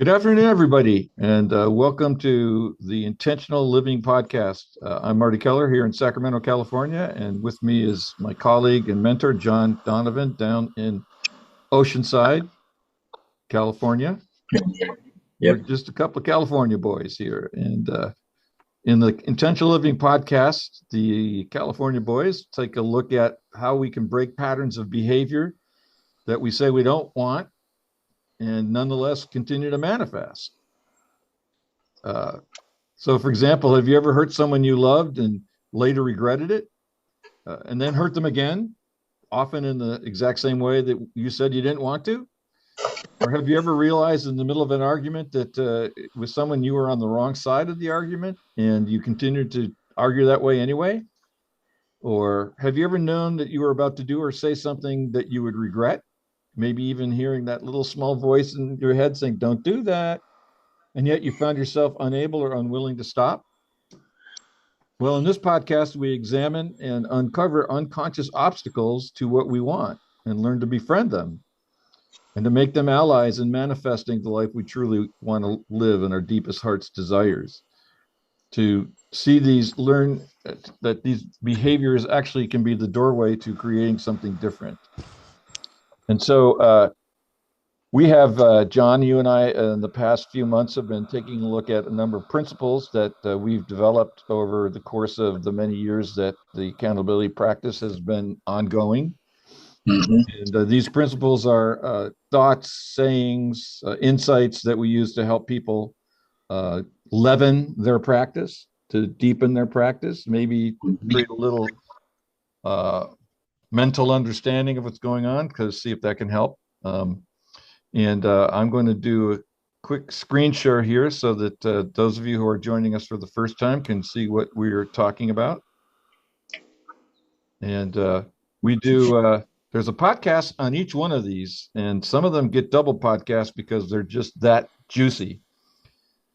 Good afternoon, everybody, and welcome to the Intentional Living Podcast. I'm Marty Keller here in Sacramento, California, and with me is my colleague and mentor, John Donovan, down in Oceanside, California. We're Yep. just a couple of California boys here. And in the Intentional Living Podcast, the California boys take a look at how we can break patterns of behavior that we say we don't want and nonetheless continue to manifest. Uh, So, for example, have you ever hurt someone you loved and later regretted it, and then hurt them again, often in the exact same way that you said you didn't want to? Or have you ever realized in the middle of an argument that with someone you were on the wrong side of the argument and you continued to argue that way anyway? Or have you ever known that you were about to do or say something that you would regret? Maybe even hearing that little small voice in your head saying, "Don't do that." And yet you found yourself unable or unwilling to stop? Well, in this podcast, we examine and uncover unconscious obstacles to what we want and learn to befriend them and to make them allies in manifesting the life we truly want to live in our deepest heart's desires. To see these, learn that these behaviors actually can be the doorway to creating something different. And so, we have, John, you and I, in the past few months have been taking a look at a number of principles that we've developed over the course of the many years that the accountability practice has been ongoing. hmm And these principles are thoughts, sayings, insights that we use to help people uh, leaven their practice, to deepen their practice, maybe create a little uh, mental understanding of what's going on, because see if that can help. And I'm going to do a quick screen share here so that those of you who are joining us for the first time can see what we're talking about. And we do, there's a podcast on each one of these, and some of them get double podcasts because they're just that juicy.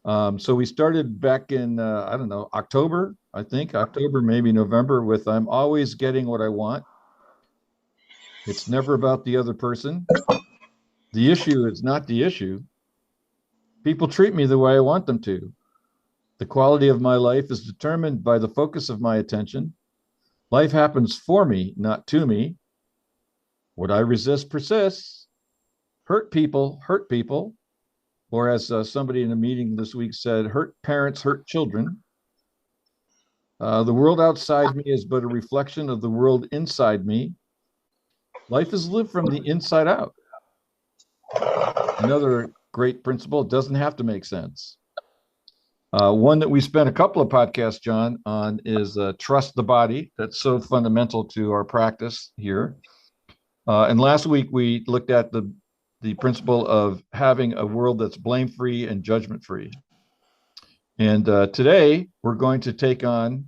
So we started back in, I don't know, October, I think, October, maybe November, with "I'm always getting what I want. It's never about the other person. The issue is not the issue. People treat me the way I want them to. The quality of my life is determined by the focus of my attention. Life happens for me, not to me. What I resist persists. Hurt people. Or as somebody in a meeting this week said, hurt parents hurt children. The world outside me is but a reflection of the world inside me. Life is lived from the inside out. Another great principle, it doesn't have to make sense. One that we spent a couple of podcasts, John, on is trust the body. That's so fundamental to our practice here. And last week we looked at the principle of having a world that's blame-free and judgment-free. And today we're going to take on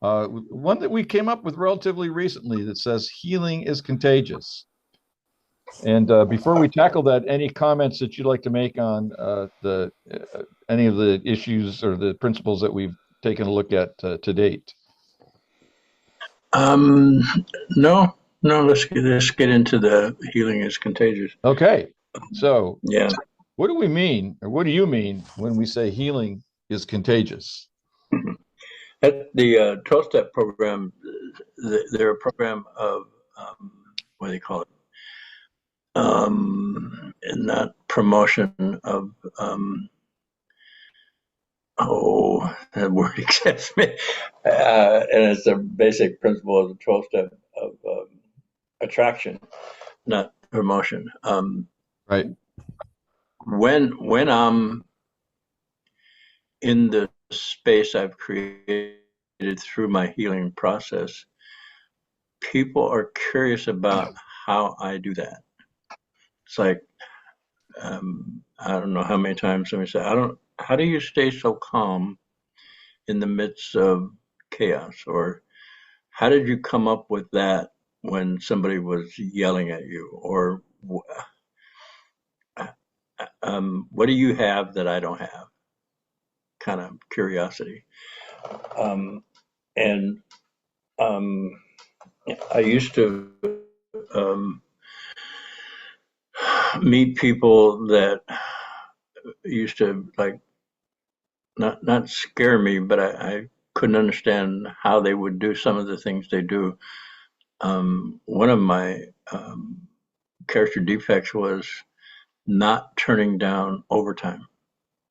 one that we came up with relatively recently that says healing is contagious. And before we tackle that, any comments that you'd like to make on the any of the issues or the principles that we've taken a look at to date? Um, no, no. Let's get into the healing is contagious. Okay, so Yeah, what do we mean, or what do you mean when we say healing is contagious? at the 12-step program, they're a program of what do they call it? And not promotion of that word escapes me. And it's a basic principle of the 12-step of attraction, not promotion. Right. When I'm in the space I've created through my healing process, people are curious about how I do that. It's like, I don't know how many times somebody said, how do you stay so calm in the midst of chaos? Or how did you come up with that when somebody was yelling at you? Or what do you have that I don't have? Kind of curiosity. Um, and um, I used to um, meet people that used to like not scare me, but I couldn't understand how they would do some of the things they do. One of my character defects was not turning down overtime.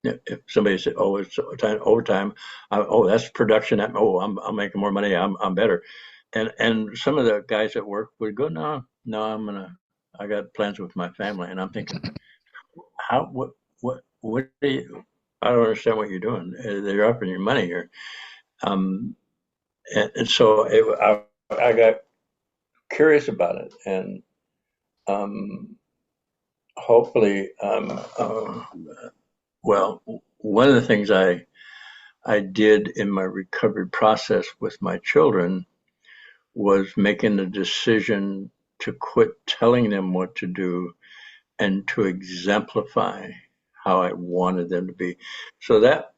If somebody said, "Oh, it's overtime," oh, that's production. Oh, I'm making more money. I'm better. And some of the guys at work would go, "No, no, I got plans with my family." And I'm thinking, how what do you? I don't understand what you're doing. They're upping your money here. Um, and so I got curious about it, and um, hopefully, well, one of the things I did in my recovery process with my children was making the decision to quit telling them what to do and to exemplify how I wanted them to be. So that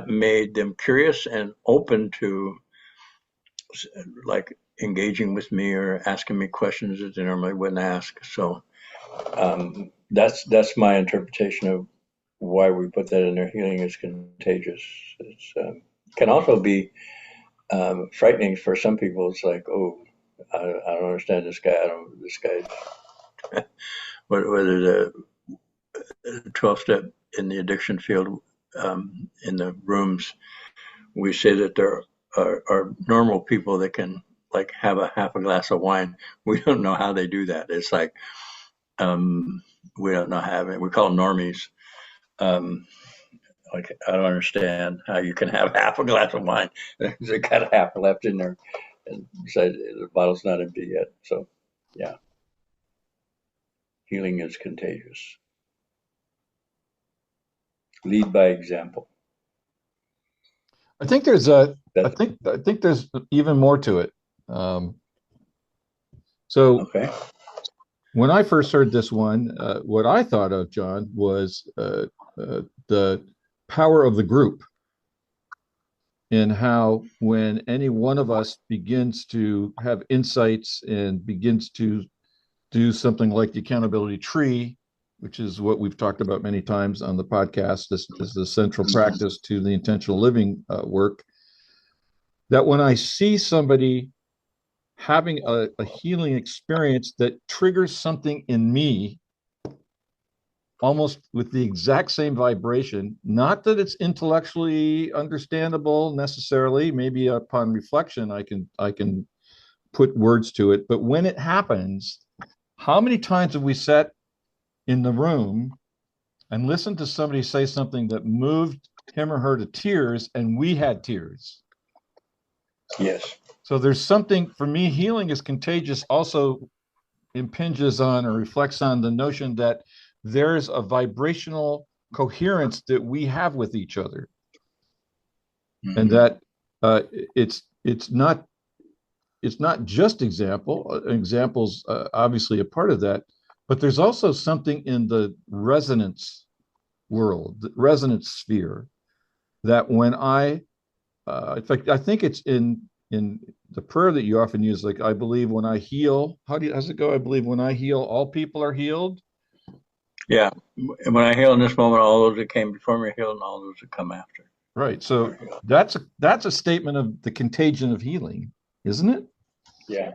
made them curious and open to like engaging with me or asking me questions that they normally wouldn't ask. So that's my interpretation of why we put that in there. Healing is contagious. It's can also be frightening for some people. It's like, oh, I don't understand this guy. I don't this guy. Whether the 12-step in the addiction field in the rooms, we say that there are normal people that can like have a half a glass of wine. We don't know how they do that. It's like we don't know how. We call them normies. Um, like I don't understand how you can have half a glass of wine. There's got half left in there, and besides, the bottle's not empty yet. So, yeah, healing is contagious. Lead by example. I think there's a, That's I think there's even more to it. Um, so okay. when I first heard this one, what I thought of, John, was the power of the group, and how when any one of us begins to have insights and begins to do something like the accountability tree, which is what we've talked about many times on the podcast. This is the central practice to the intentional living work. That when I see somebody having a healing experience that triggers something in me, almost with the exact same vibration, not that it's intellectually understandable necessarily, maybe upon reflection I can put words to it, but when it happens, how many times have we sat in the room and listened to somebody say something that moved him or her to tears, and we had tears? Yes. So there's something, for me, healing is contagious also impinges on or reflects on the notion that there's a vibrational coherence that we have with each other, and Mm-hmm. that it's not just examples obviously a part of that, but there's also something in the resonance world, the resonance sphere, that when in fact, I think it's in the prayer that you often use, like, I believe when I heal, how's it go? I believe when I heal, all people are healed. Yeah. And when I heal in this moment, all those that came before me are healed, and all those that come after Right. are So healed. that's a statement of the contagion of healing, isn't it? Yeah.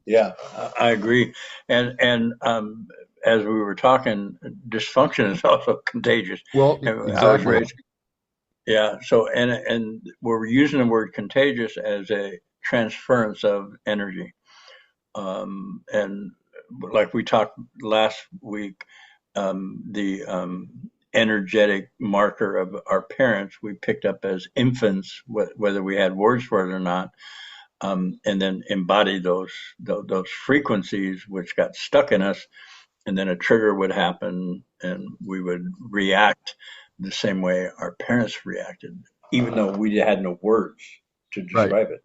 Yeah, I agree. And as we were talking, dysfunction is also contagious. Well, And I was exactly. raised, yeah. So and we're using the word contagious as a transference of energy. And like we talked last week, the energetic marker of our parents we picked up as infants, whether we had words for it or not, and then embody those frequencies which got stuck in us, and then a trigger would happen, and we would react the same way our parents reacted, even though we had no words to Right. describe it.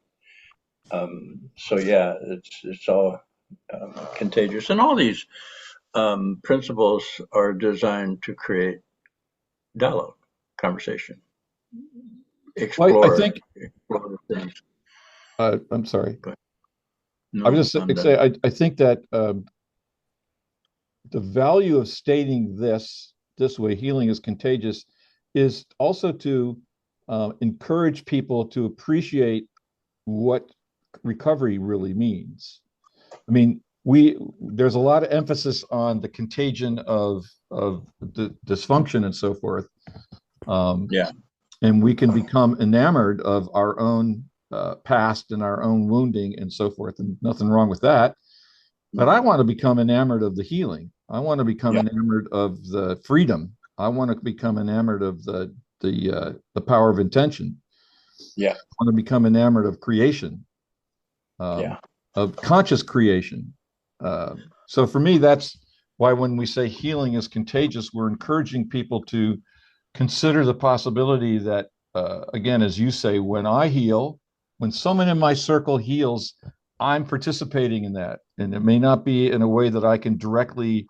So yeah, it's all contagious, and all these principles are designed to create dialogue, conversation, Well, I think explore the things. I'm sorry. But I no, was just I'm say done. I think that the value of stating this this way, healing is contagious, is also to encourage people to appreciate what recovery really means. I mean, there's a lot of emphasis on the contagion of the dysfunction and so forth, um, Yeah. and we can become enamored of our own past and our own wounding and so forth, and nothing wrong with that. But I want to become enamored of the healing. I want to become Yeah. enamored of the freedom. I want to become enamored of the power of intention. Yeah. I want to become enamored of creation, um, Yeah. of conscious creation. Uh, so for me, that's why when we say healing is contagious, we're encouraging people to consider the possibility that, again, as you say, when I heal, when someone in my circle heals, I'm participating in that. And it may not be in a way that I can directly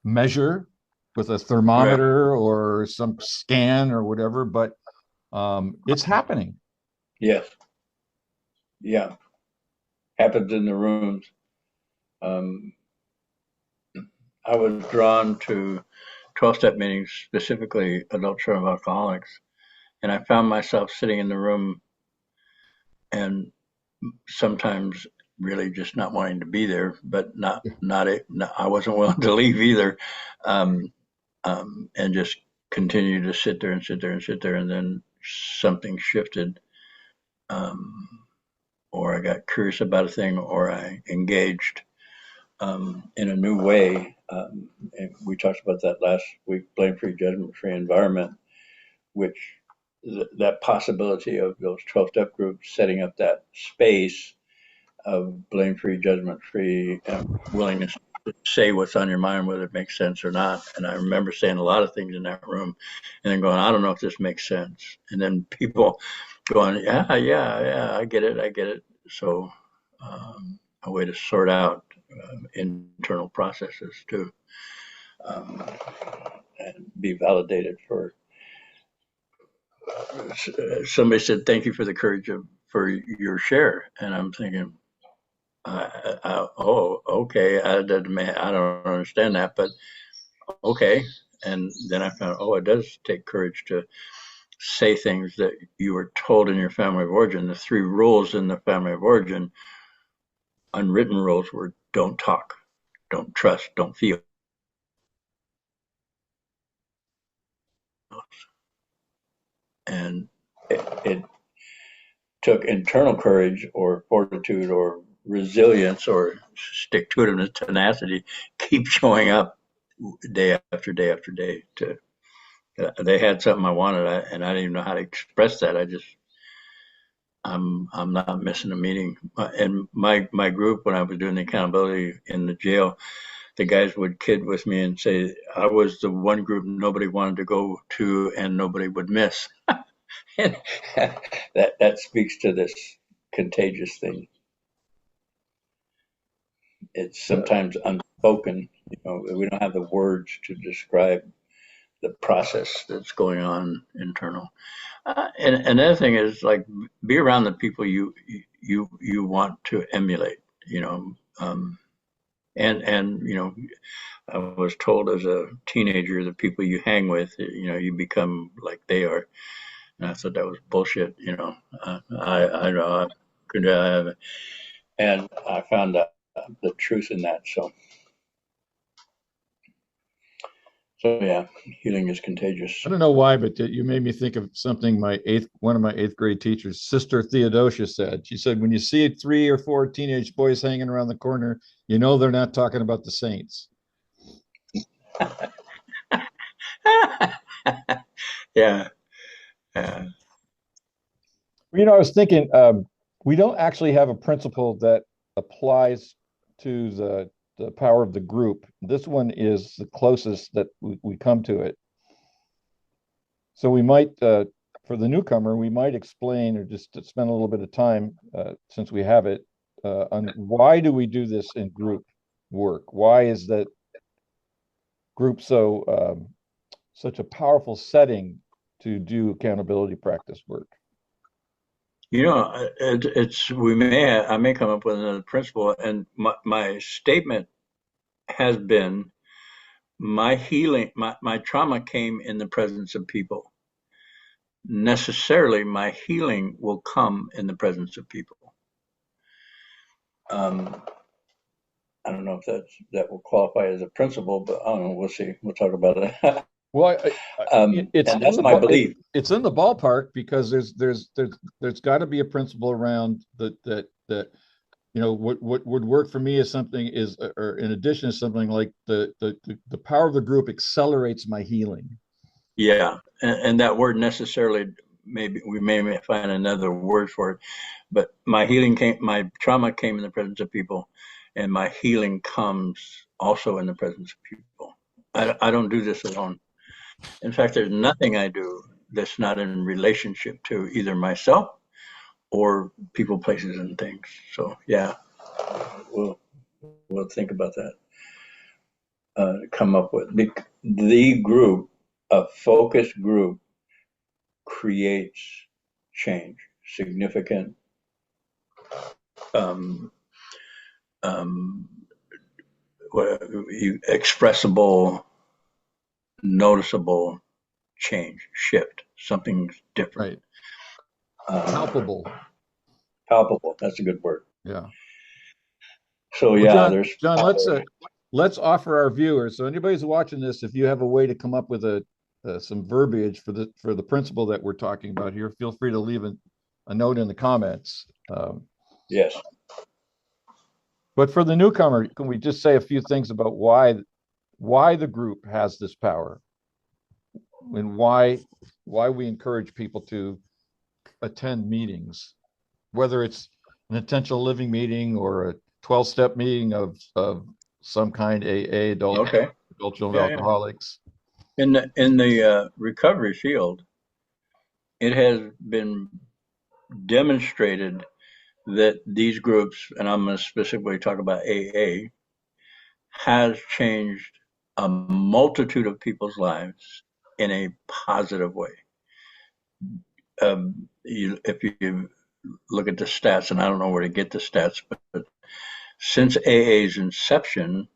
measure with a Right. thermometer or some scan or whatever, but it's happening. Yes. Yeah. Happens in the rooms. Um, I was drawn to 12-step meetings, specifically adult children of alcoholics, and I found myself sitting in the room and sometimes really just not wanting to be there, but not it. No, I wasn't willing to leave either, um, and just continue to sit there and sit there and sit there, and then something shifted, um, or I got curious about a thing, or I engaged in a new way. And we talked about that last week, blame-free, judgment-free environment, which that possibility of those 12-step groups setting up that space of blame-free, judgment-free, willingness to say what's on your mind, whether it makes sense or not. And I remember saying a lot of things in that room and then going, I don't know if this makes sense. And then people going, yeah, yeah, yeah, I get it, I get it. So a way to sort out internal processes too, um, and be validated for. Somebody said, "Thank you for the courage for your share," and I'm thinking, "Oh, okay, I don't understand that, but okay." And then I found, oh, it does take courage to say things that you were told in your family of origin. The three rules in the family of origin, unwritten rules, were don't talk, don't trust, don't feel. And it took internal courage or fortitude or resilience or stick to itiveness, tenacity, keep showing up day after day after day. To they had something I wanted, and I didn't even know how to express that. I'm not missing a meeting. And my group, when I was doing the accountability in the jail, the guys would kid with me and say I was the one group nobody wanted to go to and nobody would miss. And that speaks to this contagious thing. It's sometimes unspoken. You know, we don't have the words to describe the process that's going on internal. And another thing is like be around the people you want to emulate. You know, and you know, I was told as a teenager the people you hang with, you know, you become like they are. And I thought that was bullshit. You know, I know I could have, and I found out the truth in that. So yeah, healing is contagious. I don't know why, but you made me think of something one of my eighth grade teachers, Sister Theodosia, said. She said, when you see 3 or 4 teenage boys hanging around the corner, you know they're not talking about the saints. Yeah, yeah, You know, I was thinking we don't actually have a principle that applies to the power of the group. This one is the closest that we come to it. So we might, for the newcomer, we might explain or just to spend a little bit of time, since we have it, on why do we do this in group work? Why is that group such a powerful setting to do accountability practice work? you know, it's I may come up with another principle, and my statement has been my healing, my trauma came in the presence of people. Necessarily, my healing will come in the presence of people. Um, I don't know if that will qualify as a principle, but I don't know. We'll see. We'll talk about it. Well, it's And in that's the my belief. it's in the ballpark because there's got to be a principle around that what would work for me is something is or in addition is something like the power of the group accelerates my healing. Yeah, and that word necessarily, maybe we may find another word for it, but my trauma came in the presence of people, and my healing comes also in the presence of people. I don't do this alone. In fact, there's nothing I do that's not in relationship to either myself or people, places, and things. So yeah, we'll we'll think about that. Come up with the group, a focus group creates change, significant, um, um, expressible, noticeable change, shift, something different. Right. Um, Palpable. Palpable, that's a good word. Yeah. So Well, yeah, there's John, power. let's offer our viewers. So anybody's watching this, if you have a way to come up with a some verbiage for the principle that we're talking about here, feel free to leave a note in the comments. Yes. But for the newcomer, can we just say a few things about why the group has this power and why we encourage people to attend meetings, whether it's an intentional living meeting or a 12-step meeting of some kind, AA, Okay. adult children of Yeah, yeah. alcoholics. In the recovery field, it has been demonstrated that these groups, and I'm going to specifically talk about AA, has changed a multitude of people's lives in a positive way. If you look at the stats, and I don't know where to get the stats, but since AA's inception,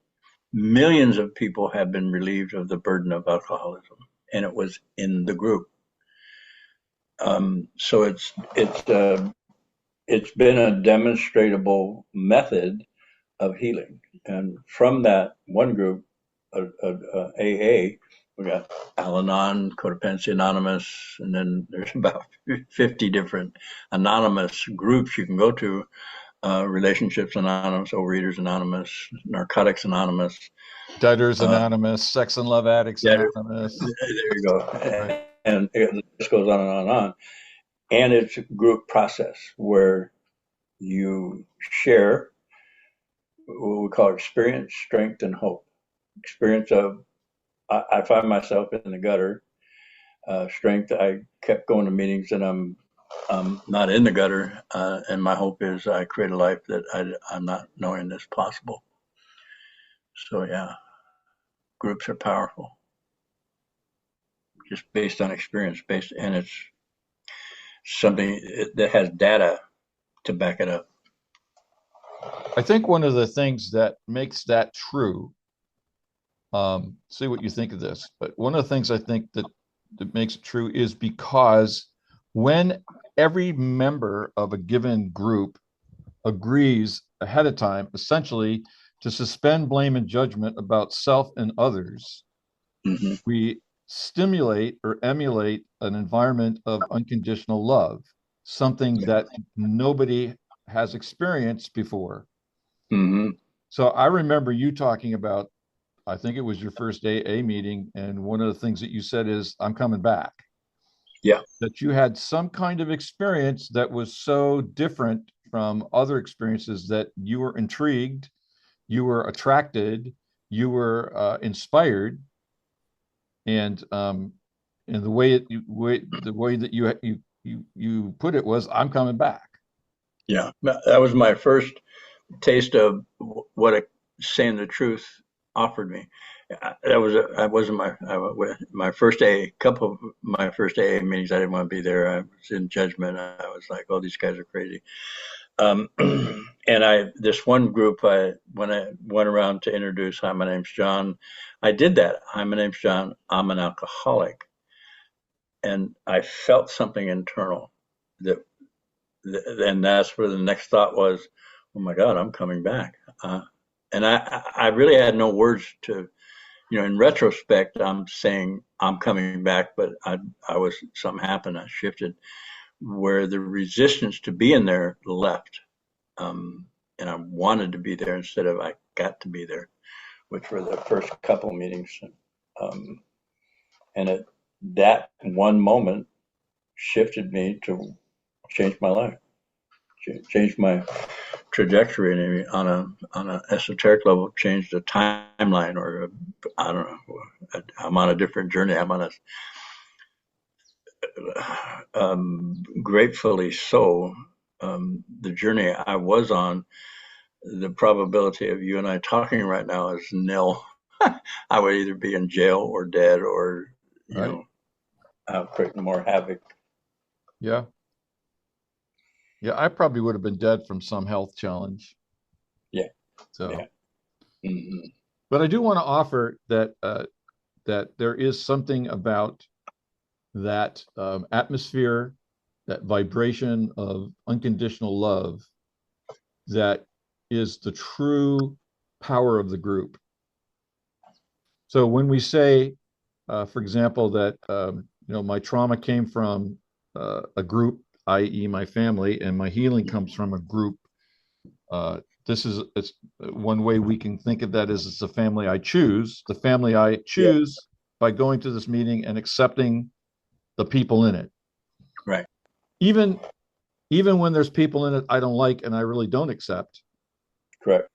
millions of people have been relieved of the burden of alcoholism, and it was in the group. So it's been a demonstrable method of healing. And from that one group, AA, we got Al Anon, Codependency Anonymous, and then there's about 50 different anonymous groups you can go to. Relationships Anonymous, Overeaters Anonymous, Narcotics Anonymous. Debtors Uh, Anonymous, Sex and Love Addicts yeah, Anonymous. there you go. Right. And this goes on and on and on. And it's a group process where you share what we call experience, strength, and hope. Experience of I find myself in the gutter. Strength, I kept going to meetings and I'm not in the gutter. And my hope is I create a life that I'm not knowing is possible. So yeah, groups are powerful, just based on experience, and it's something that has data to back it up. I think one of the things that makes that true, see what you think of this, but one of the things I think that makes it true is because when every member of a given group agrees ahead of time, essentially to suspend blame and judgment about self and others, Mm-hmm. we stimulate or emulate an environment of unconditional love, something that nobody has experienced before. Mm-hmm. So I remember you talking about, I think it was your first AA meeting, and one of the things that you said is, I'm coming back. Yeah. That you had some kind of experience that was so different from other experiences that you were intrigued, you were attracted, you were inspired, and the way that you put it was, I'm coming back. Yeah. That was my first taste of what saying the truth offered me. That was I wasn't my first A couple of my first AA meetings. I didn't want to be there. I was in judgment. I was like, "Oh, these guys are crazy." And this one group, when I went around to introduce, hi, my name's John, I did that. Hi, my name's John. I'm an alcoholic. And I felt something internal that, and that's where the next thought was, oh my God, I'm coming back. And I really had no words to, in retrospect, I'm saying I'm coming back, but something happened. I shifted where the resistance to being there left. And I wanted to be there instead of I got to be there, which were the first couple of meetings. Um, and that one moment shifted me to change my life, change my trajectory, and on an esoteric level, change the timeline, or I don't know. I'm on a different journey. I'm on gratefully so. The journey I was on, the probability of you and I talking right now is nil. I would either be in jail or dead, or Right. creating more havoc. Yeah. Yeah. I probably would have been dead from some health challenge. Yeah, So, yeah. Mm-hmm. but I do want to offer that there is something about that atmosphere, that vibration of unconditional love that is the true power of the group. So when we say, for example, that my trauma came from a group, i.e., my family, and my healing comes from a group. It's one way we can think of that is it's the family I choose. The family I Yeah, choose by going to this meeting and accepting the people in it. right. Even even when there's people in it I don't like and I really don't accept, Correct.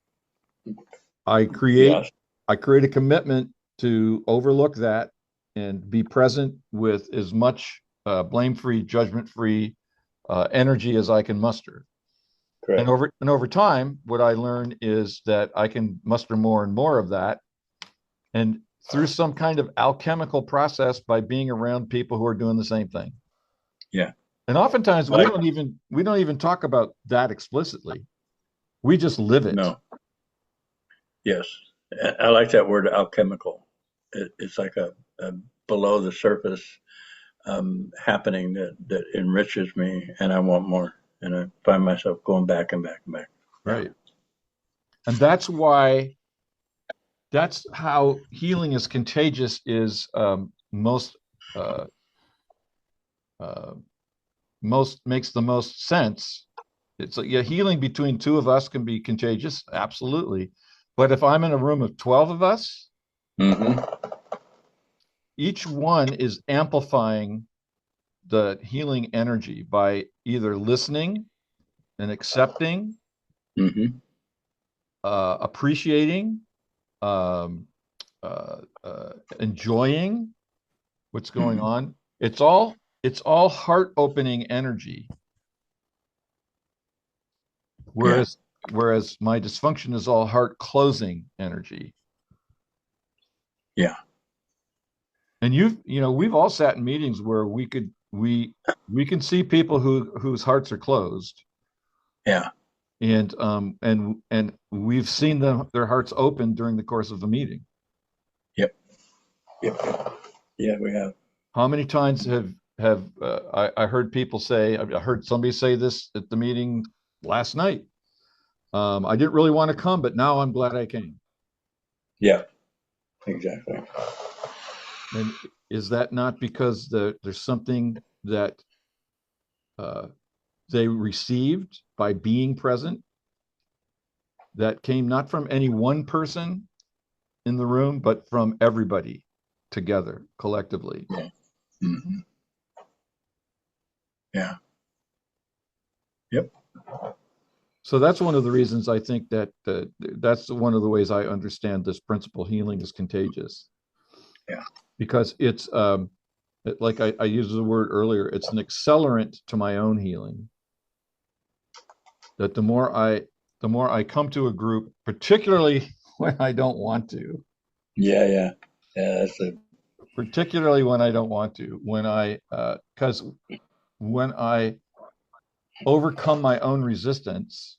I create Yes. I create a commitment to overlook that and be present with as much blame-free, judgment-free energy as I can muster. And Correct. over time, what I learn is that I can muster more and more of that, and through some kind of alchemical process by being around people who are doing the same thing. Yeah. And oftentimes Like, we don't even talk about that explicitly. We just live it. no. Yes. I like that word alchemical. It's like a below the surface happening that enriches me, and I want more. And I find myself going back and back and back. Yeah. Right. And that's how healing is contagious is most uh, uh, most makes the most sense. It's like, yeah, healing between two of us can be contagious, absolutely. But if I'm in a room of 12 of us, Mm-hmm. each one is amplifying the healing energy by either listening and accepting, Mm-hmm. appreciating, um, uh, uh, enjoying what's going Mm-hmm. on. It's all heart opening energy. Yeah. Whereas my dysfunction is all heart closing energy. Yeah. And we've all sat in meetings where we can see people whose hearts are closed, Yeah. and we've seen their hearts open during the course of the meeting. Yep. Yep. Yeah, we have. How many times have I heard people say, I heard somebody say this at the meeting last night. I didn't really want to come, but now I'm glad I came. Yeah. Exactly. And is that not because there's something that uh, they received by being present that came not from any one person in the room, but from everybody together, collectively? Yeah. Mm-hmm. Yeah. Yep. So that's one of the reasons I think that's one of the ways I understand this principle: healing is contagious, Yeah. because it's like I used the word earlier, it's an accelerant to my own healing. That the more I come to a group, particularly when I don't want to, Yeah. Yeah. Yeah. That's a. particularly when I don't want to, when I because when I overcome my own resistance,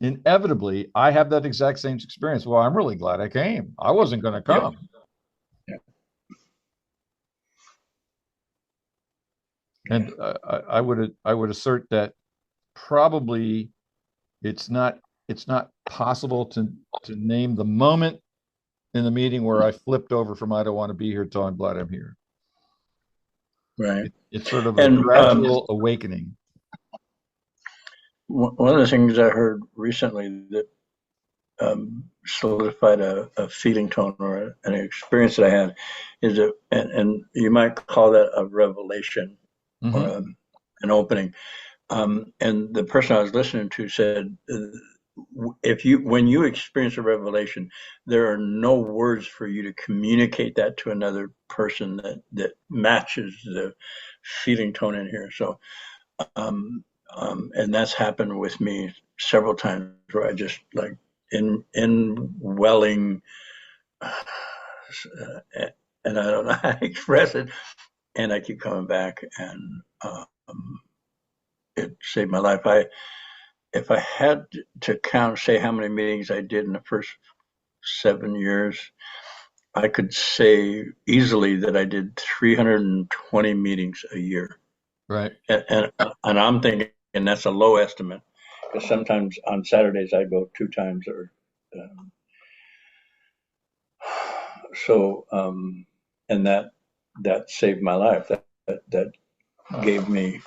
inevitably I have that exact same experience. Well, I'm really glad I came. I wasn't going to Yep. come. Yep. And I would assert that probably it's not it's not possible to name the moment in the meeting where I flipped over from I don't want to be here to I'm glad I'm here. Right. It's sort of a And gradual awakening. one of the things I heard recently that solidified a feeling tone or an experience that I had is that, and you might call that a revelation or Mm-hmm. an opening. And the person I was listening to said, when you experience a revelation, there are no words for you to communicate that to another person that matches the feeling tone in here. So, and that's happened with me several times where I just like in welling, and I don't know how to express it, and I keep coming back, and it saved my life. If I had to count, say how many meetings I did in the first 7 years, I could say easily that I did 320 meetings a year. Right. And I'm thinking that's a low estimate because sometimes on Saturdays I go two times or um, so and that saved my life. That gave me,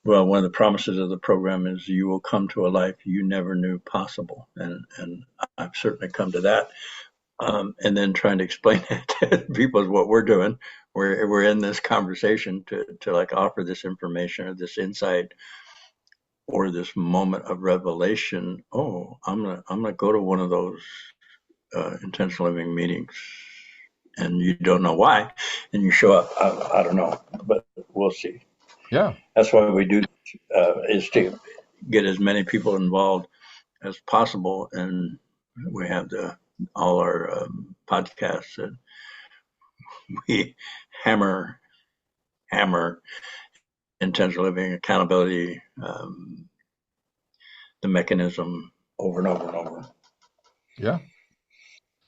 well, one of the promises of the program is you will come to a life you never knew possible, and I've certainly come to that. And then trying to explain it to people is what we're doing. We're in this conversation to like offer this information or this insight or this moment of revelation. Oh, I'm gonna go to one of those intentional living meetings, and you don't know why, and you show up. I don't know, but we'll see. Yeah. That's why we do is to get as many people involved as possible, and we have all our podcasts that we hammer intentional living, accountability, the mechanism over and over and over. Yeah.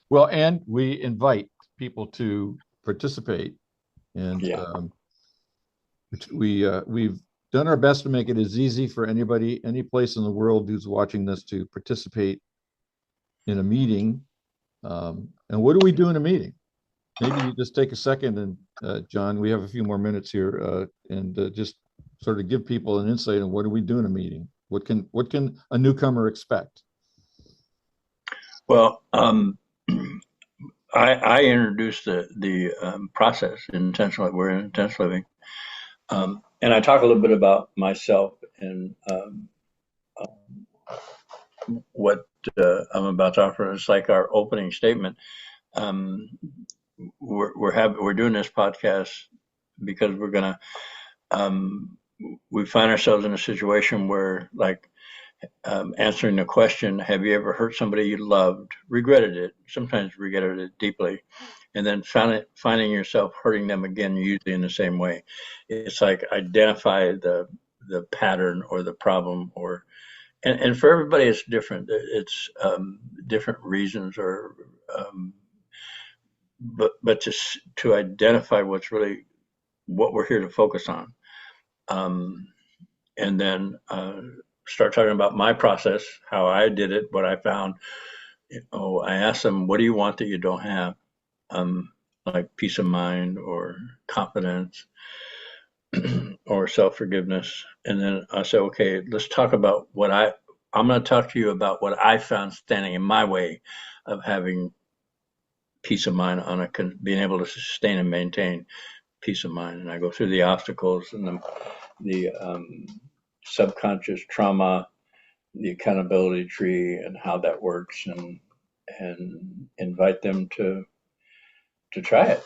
Well, and we invite people to participate, and Yeah. we've done our best to make it as easy for anybody, any place in the world who's watching this to participate in a meeting. And what do we do in a meeting? Maybe you just take a second and John, we have a few more minutes here, and just sort of give people an insight on what do we do in a meeting? What can a newcomer expect? Well, I introduced the process intentionally. We're in intentional living, and I talk a little bit about myself and what I'm about to offer. It's like our opening statement. Um, we're doing this podcast because we're gonna we find ourselves in a situation where like answering the question, have you ever hurt somebody you loved, regretted it, sometimes regretted it deeply, and then finding yourself hurting them again, usually in the same way. It's like identify the pattern or the problem, or and for everybody it's different. It's different reasons, or but to identify what's really what we're here to focus on, um, and then start talking about my process, how I did it, what I found. Oh, I asked them, what do you want that you don't have? Like peace of mind or confidence or self forgiveness. And then I said, okay, let's talk about I'm going to talk to you about what I found standing in my way of having peace of mind being able to sustain and maintain peace of mind. And I go through the obstacles and the subconscious trauma, the accountability tree, and how that works, and invite them to try it.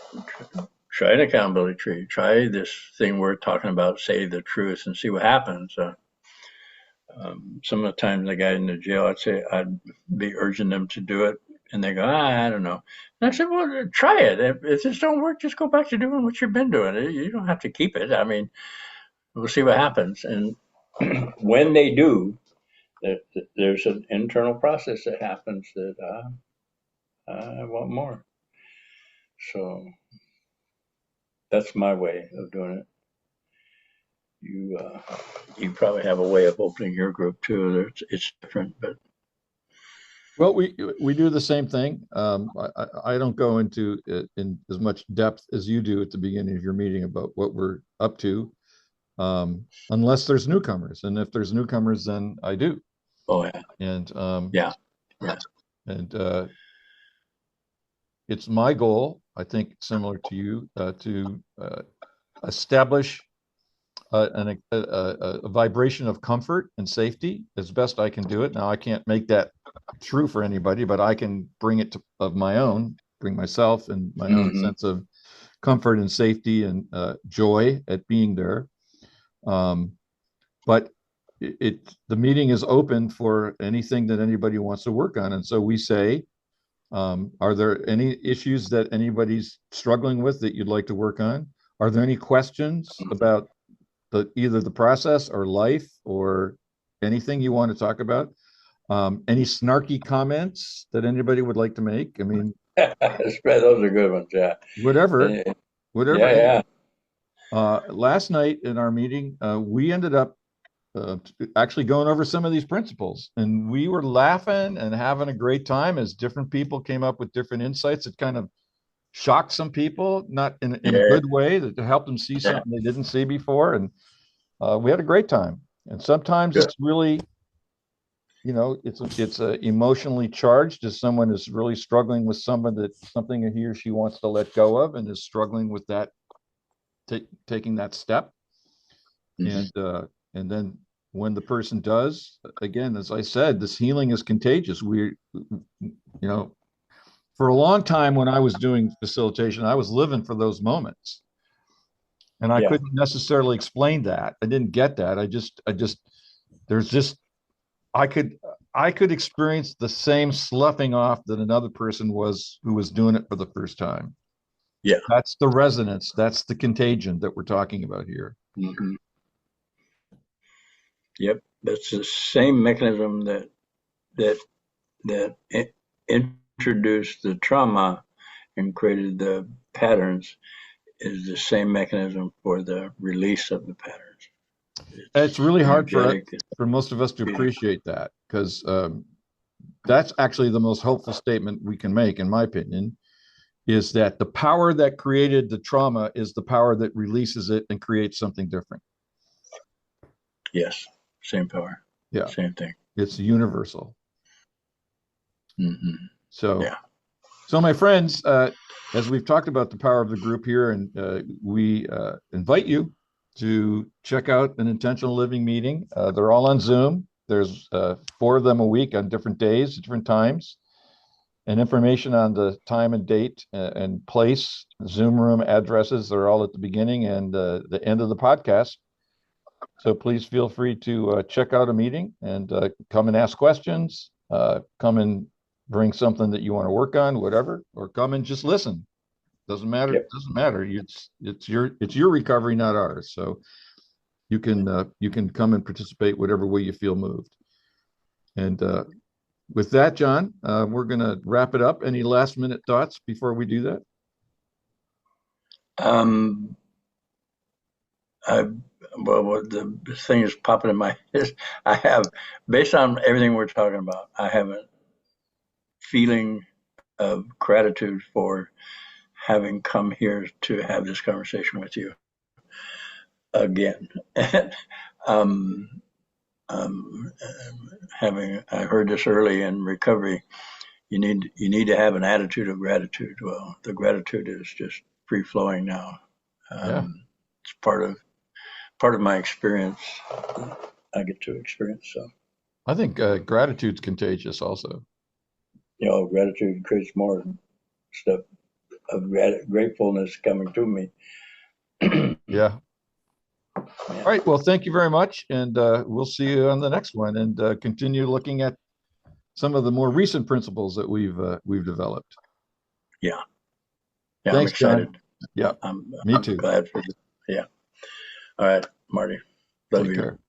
Try an accountability tree. Try this thing we're talking about. Say the truth and see what happens. Some of the times the guy in the jail, I'd be urging them to do it, and they go, I don't know. And I said, well, try it. If this don't work, just go back to doing what you've been doing. You don't have to keep it. I mean, we'll see what happens. And when they do, there's an internal process that happens that I want more. So that's my way of doing it. You probably have a way of opening your group too. It's different, but Well, we do the same thing. I don't go into it in as much depth as you do at the beginning of your meeting about what we're up to, unless there's newcomers. And if there's newcomers, then I do. oh yeah, And yeah, yeah, and it's my goal, I think, similar to you, to establish a vibration of comfort and safety as best I can do it. Now, I can't make that true for anybody, but I can bring it of my own, bring myself and my own mm-hmm. sense of comfort and safety and joy at being there. But the meeting is open for anything that anybody wants to work on, and so we say, are there any issues that anybody's struggling with that you'd like to work on? Are there any questions about either the process or life or anything you want to talk about? Any snarky comments that anybody would like to make? I mean, those are good ones. Yeah, whatever, yeah, whatever. yeah. Last night in our meeting, we ended up actually going over some of these principles, and we were laughing and having a great time as different people came up with different insights. It kind of shocked some people, not in a Yeah, good way, that helped them see yeah, something they didn't see before. And we had a great time. And sometimes good. it's really, it's emotionally charged as someone is really struggling with something that he or she wants to let go of and is struggling with that, taking that step. Mm-hmm. And then when the person does, again, as I said, this healing is contagious. For a long time when I was doing facilitation, I was living for those moments. And I Yeah, couldn't necessarily explain that. I didn't get that. There's just, I could, I could experience the same sloughing off that another person was who was doing it for the first time. yeah. That's the resonance. That's the contagion that we're talking about here. Mm-hmm. Yep, that's the same mechanism that introduced the trauma and created the patterns is the same mechanism for the release of the patterns. It's It's really hard energetic. for most of us to appreciate that, because that's actually the most hopeful statement we can make, in my opinion, is that the power that created the trauma is the power that releases it and creates something different. Yes, same power. Yeah, Same thing. it's universal. Mm-hmm. So, Yeah. so my friends, as we've talked about the power of the group here, and we invite you to check out an intentional living meeting. They're all on Zoom. There's 4 of them a week on different days, different times, and information on the time and date and place, Zoom room addresses. They're all at the beginning and the end of the podcast. So please feel free to check out a meeting and come and ask questions. Come and bring something that you want to work on, whatever, or come and just listen. Doesn't matter. Yep. Doesn't matter. It's your recovery, not ours. So you can come and participate whatever way you feel moved. And with that, John, we're going to wrap it up. Any last minute thoughts before we do that? Um, I, well, the thing is popping in my head. I have, based on everything we're talking about, I have a feeling of gratitude for having come here to have this conversation with you again. um, Having I heard this early in recovery, you need to have an attitude of gratitude. Well, the gratitude is just free flowing now. Yeah, It's part of my experience. I get to experience. So I think gratitude's contagious also. gratitude creates more stuff of gratefulness coming to me. Yeah. Yeah. All right. Well, thank you very much. And we'll see you on the next one, and continue looking at some of the more recent principles that we've developed. Yeah. Yeah. I'm Thanks, John. excited. Yeah, I'm me too. glad for. Yeah. All right. Marty. Love Take you. care.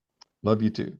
Love you too.